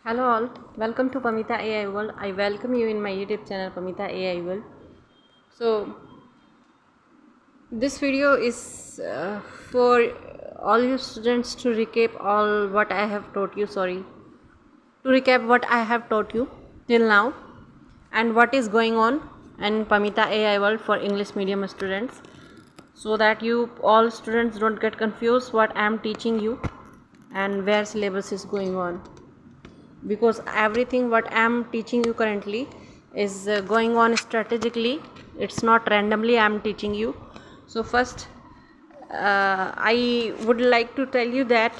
Hello all, welcome to Pamita AI World. I welcome you in my YouTube channel Pamita AI World. So this video is for all you students to recap all what I have taught you. To recap what I have taught you till now and what is going on in Pamita AI World for English medium students, so that you all students don't get confused what I am teaching you and where syllabus is going on, because everything what I am teaching you currently is going on strategically. It's not randomly I am teaching you. So first, I would like to tell you that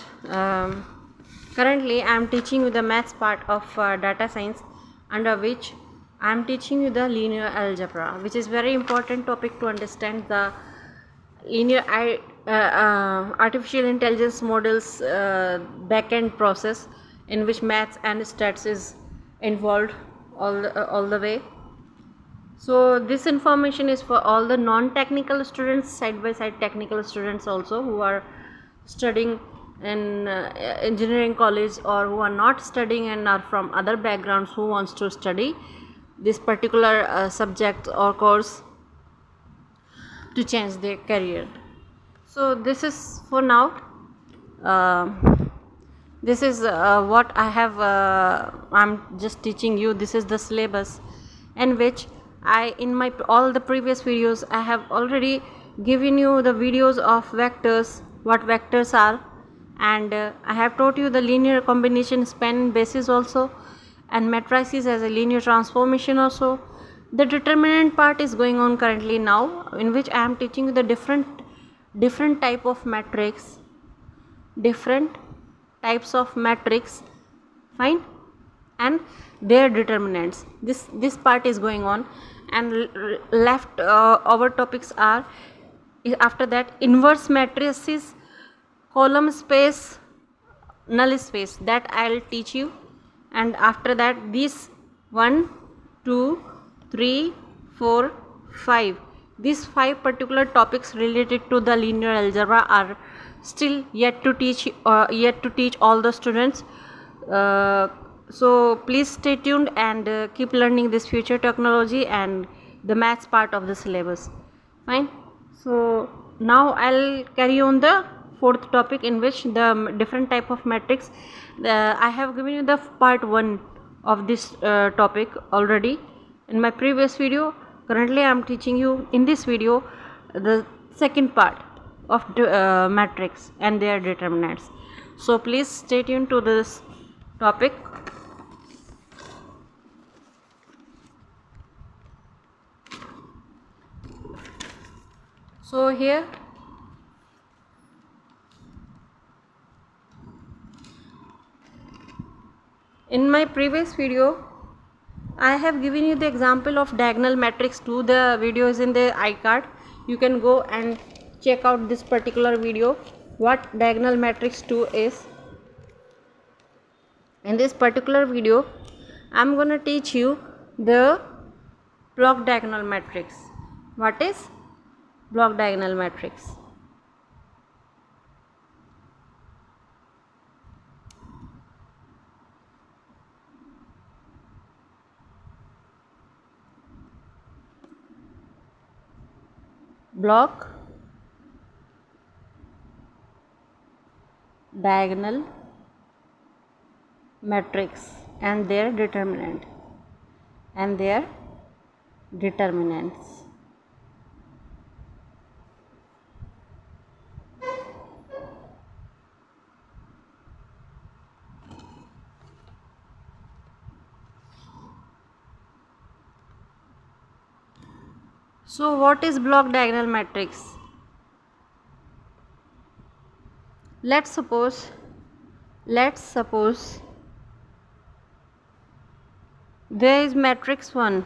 currently I am teaching you the maths part of data science, under which I am teaching you the linear algebra, which is very important topic to understand the linear artificial intelligence models backend process, in which maths and stats is involved all the way. So this information is for all the non-technical students, side by side technical students also, who are studying in engineering college, or who are not studying and are from other backgrounds who wants to study this particular subject or course to change their career. So this is for now. Uh, this is what I have. I'm just teaching you. This is the syllabus, in which I, in my all the previous videos, I have already given you the videos of vectors, what vectors are, and I have taught you the linear combination span basis also, and matrices as a linear transformation also. The determinant part is going on currently now, in which I am teaching you the different type of matrix, different types of matrix, fine, and their determinants. This part is going on, and left our topics are, after that, inverse matrices, column space, null space, that I'll teach you. And after that, these 1 2 3 4 5, these 5 particular topics related to the linear algebra are still yet to teach all the students. So please stay tuned and keep learning this future technology and the maths part of the syllabus, fine. So now I'll carry on the fourth topic, in which the different type of matrix. I have given you the part 1 of this topic already in my previous video. Currently I am teaching you in this video the second part of matrix and their determinants. So please stay tuned to this topic. So here, in my previous video, I have given you the example of diagonal matrix 2. The video is in the iCard. You can go and check out this particular video, what diagonal matrix 2 is. In this particular video, I am going to teach you the block diagonal matrix. What is block diagonal matrix? Block diagonal matrix and their determinants. So what is block diagonal matrix? Let's suppose there is matrix 1.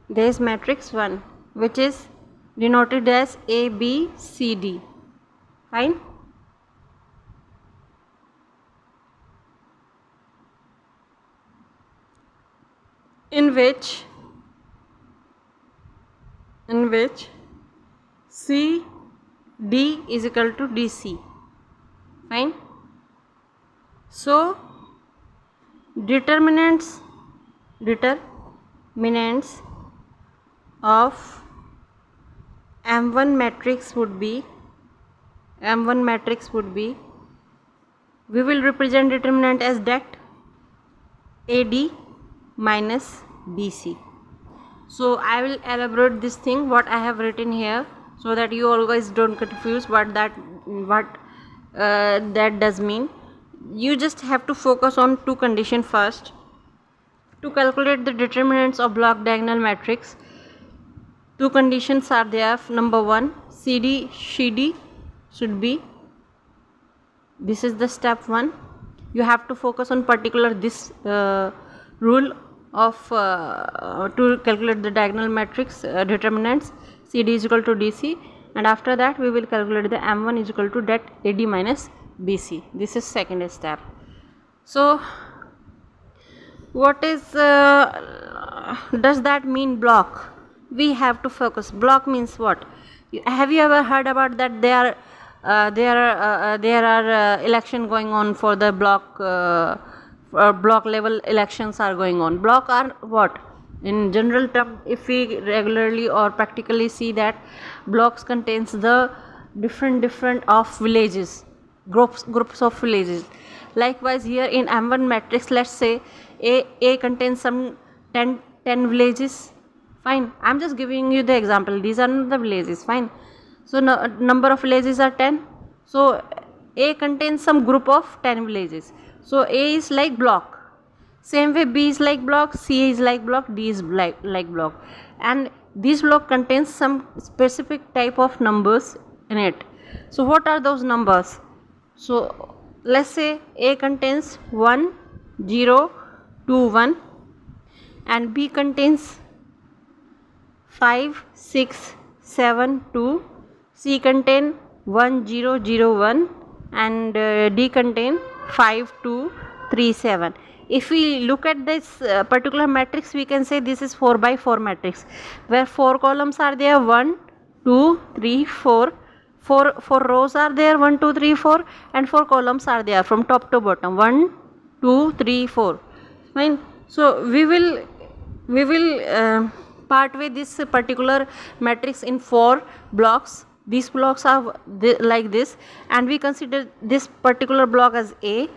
There is matrix 1, which is denoted as A, B, C, D. Fine. In which C, D is equal to DC. Fine. So determinants determinants of M1 matrix would be we will represent determinant as det AD minus BC. So I will elaborate this thing what I have written here, so that you always don't confuse what that does mean. You just have to focus on two conditions first. To calculate the determinants of block diagonal matrix, two conditions are there. Number one, CD should be, this is the step 1. You have to focus on particular this rule of to calculate the diagonal matrix determinants. CD is equal to DC, and after that we will calculate the M1 is equal to det AD minus BC. This is second step. So what is does that mean block? We have to focus. Block means what? Have you ever heard about that there are election going on for the block level elections are going on. Block are what? In general term, if we regularly or practically see that blocks contains the different of villages, groups of villages. Likewise here in M1 matrix, let's say A contains some 10 villages. Fine, I'm just giving you the example. These are not the villages. Fine. So number of villages are 10. So A contains some group of 10 villages. So A is like block. Same way B is like block, C is like block, D is like block. And this block contains some specific type of numbers in it. So what are those numbers? So let's say A contains 1, 0, 2, 1, and B contains 5, 6, 7, 2, C contain 1, 0, 0, 1, and D contain 5, 2, 3, 7. If we look at this particular matrix, we can say this is 4 by 4 matrix, where 4 columns are there, 1, 2, 3, 4. 4 rows are there, 1, 2, 3, 4, and 4 columns are there from top to bottom, 1, 2, 3, 4. Fine. So we will part way this particular matrix in 4 blocks. These blocks are like this, and we consider this particular block as A,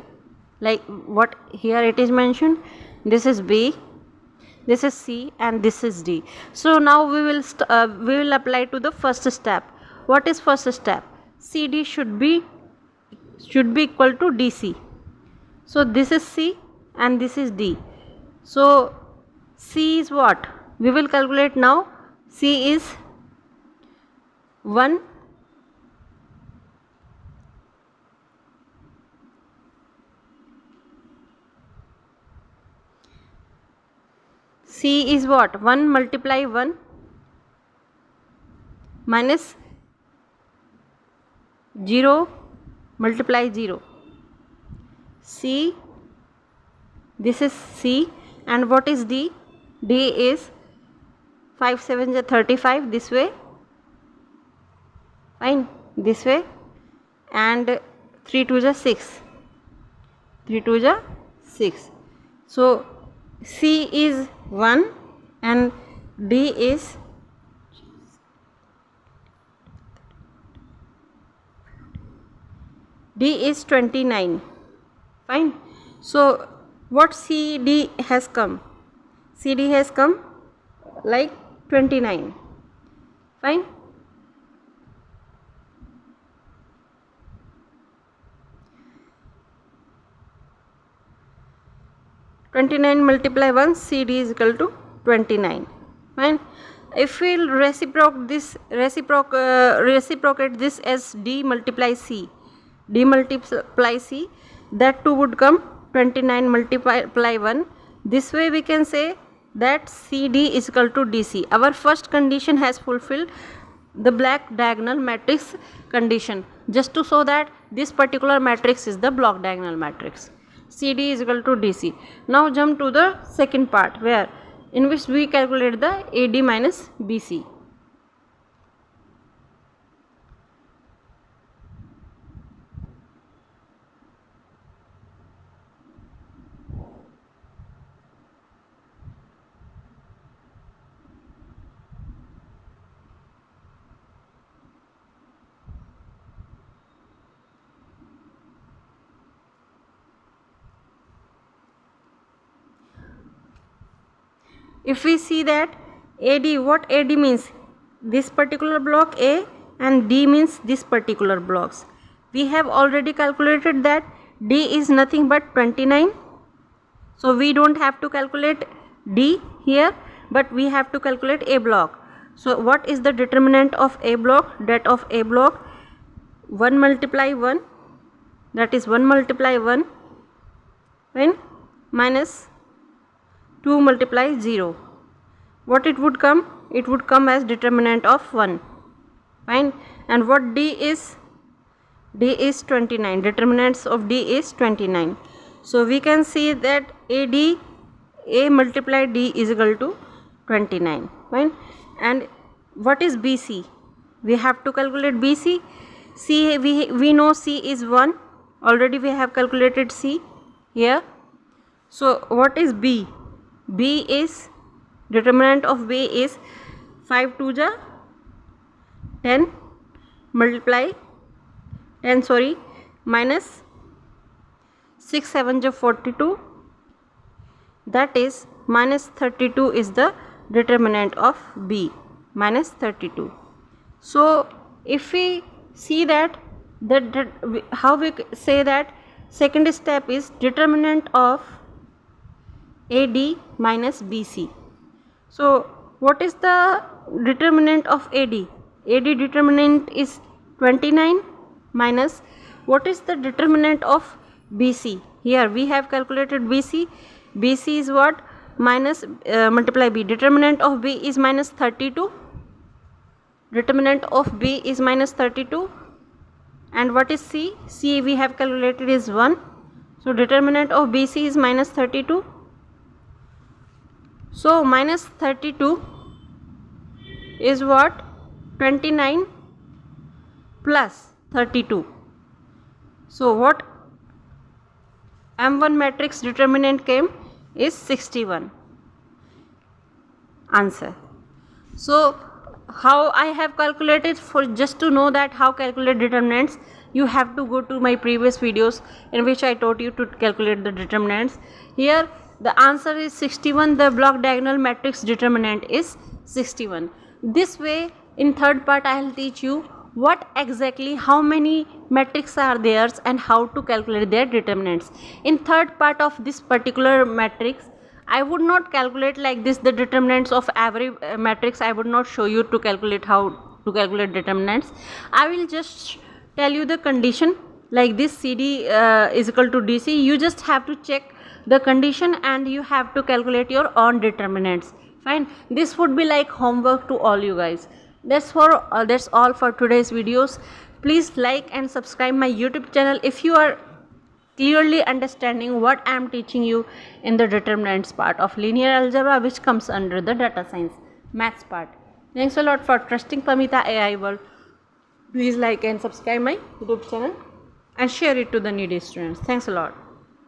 like what here it is mentioned. This is B, this is C, and this is D. So now we will apply to the first step. What is first step? CD should be equal to DC. So this is C and this is D. So C is what? We will calculate now. C is 1, C is what? 1 multiply 1 minus 0 multiply 0. C, this is C, and what is D? D is 5 7 is 35, this way. Fine, this way, and 3 2 is 6. 3 2 is 6. So C is 1 and D is 29. Fine. So what CD has come? CD has come like 29. Fine. multiply 1, CD is equal to 29. Fine. If we will reciprocate this as D multiply C, that too would come 29 multiply 1. This way we can say that CD is equal to DC. Our first condition has fulfilled, the black diagonal matrix condition, just to show that this particular matrix is the block diagonal matrix. CD is equal to DC. Now jump to the second part, where in which we calculate the AD minus BC. if we see that AD, what AD means, this particular block A, and D means this particular blocks. We have already calculated that D is nothing but 29. So we don't have to calculate D here, but we have to calculate A block. So what is the determinant of A block? That of A block, 1 multiply 1, that is 1 multiply 1, when minus 2 multiply 0. What it would come? It would come as determinant of 1. Fine. And what D is? D is 29. Determinants of D is 29. So we can see that AD, A multiply D is equal to 29. Fine. And what is BC? We have to calculate BC. C, we know C is 1. Already we have calculated C here. So what is B? B is, determinant of B is 5 2 ja 10 multiply 10 minus 6 7 ja 42, that is minus 32 is the determinant of B, minus 32. So if we see that how we say that second step is determinant of AD minus BC. So what is the determinant of AD? AD determinant is 29 minus what is the determinant of BC? Here we have calculated BC. BC is what? Minus multiply B. Determinant of B is minus 32. Determinant of B is minus 32. And what is C? C we have calculated is 1. So determinant of BC is minus 32. So minus 32 is what? 29 plus 32. So what M1 matrix determinant came is 61. Answer. So how I have calculated, for just to know that how calculate determinants, you have to go to my previous videos in which I taught you to calculate the determinants. Here the answer is 61. The block diagonal matrix determinant is 61. This way in third part I will teach you what exactly, how many matrices are there and how to calculate their determinants. In third part of this particular matrix, I would not calculate like this the determinants of every matrix. I would not show you to calculate how to calculate determinants. I will just tell you the condition like this, CD is equal to DC. You just have to check the condition and you have to calculate your own determinants. Fine. This would be like homework to all you guys. That's all for today's videos. Please like and subscribe my YouTube channel if you are clearly understanding what I am teaching you in the determinants part of linear algebra, which comes under the data science maths part. Thanks a lot for trusting Pamita AI World. Please like and subscribe my YouTube channel and share it to the needy students. Thanks a lot.